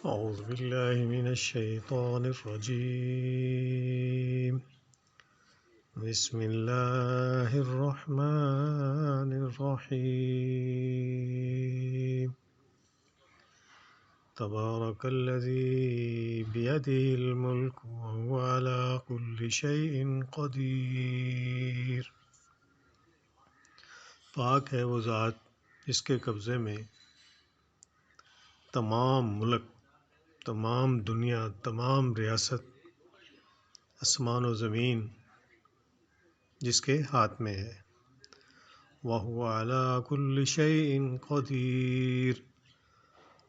أعوذ بالله من الشيطان الرجيم. بسم الله الرحمن الرحيم. تبارك الذي بيده الملك وهو على كل شيء قدیر. پاک ہے وہ ذات جس کے قبضے میں تمام ملک، تمام دنیا، تمام ریاست، آسمان و زمین جس کے ہاتھ میں ہے. وَهُوَ عَلَى كُلِّ شَيْءٍ قَدِيرٌ،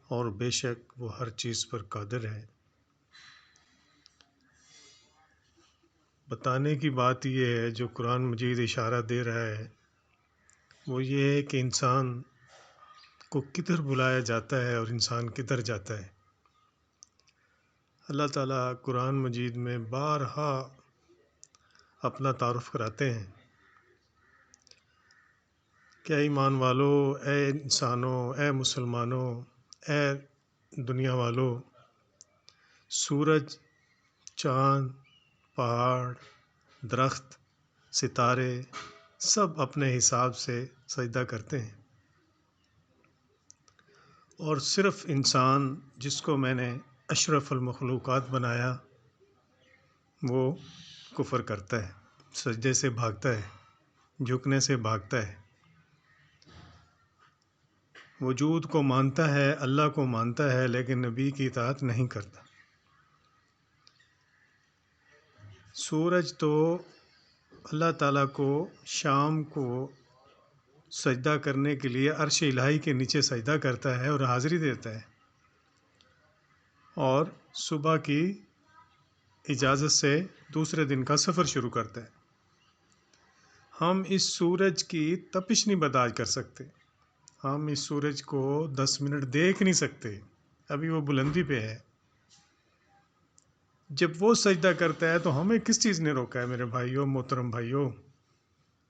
اور بے شک وہ ہر چیز پر قادر ہے. بتانے کی بات یہ ہے، جو قرآن مجید اشارہ دے رہا ہے وہ یہ ہے کہ انسان کو کدھر بلایا جاتا ہے اور انسان کدھر جاتا ہے. اللہ تعالیٰ قرآن مجید میں بارہا اپنا تعارف کراتے ہیں کہ اے ایمان والو، اے انسانوں، اے مسلمانوں، اے دنیا والو، سورج، چاند، پہاڑ، درخت، ستارے سب اپنے حساب سے سجدہ کرتے ہیں، اور صرف انسان جس کو میں نے اشرف المخلوقات بنایا وہ کفر کرتا ہے، سجدے سے بھاگتا ہے، جھکنے سے بھاگتا ہے. وجود کو مانتا ہے، اللہ کو مانتا ہے، لیکن نبی کی اطاعت نہیں کرتا. سورج تو اللہ تعالیٰ کو شام کو سجدہ کرنے کے لیے عرش الہی کے نیچے سجدہ کرتا ہے اور حاضری دیتا ہے، اور صبح کی اجازت سے دوسرے دن کا سفر شروع کرتا ہے. ہم اس سورج کی تپش نہیں برداشت کر سکتے، ہم اس سورج کو 10 منٹ دیکھ نہیں سکتے، ابھی وہ بلندی پہ ہے. جب وہ سجدہ کرتا ہے تو ہمیں کس چیز نے روکا ہے میرے بھائیوں، محترم بھائیوں؟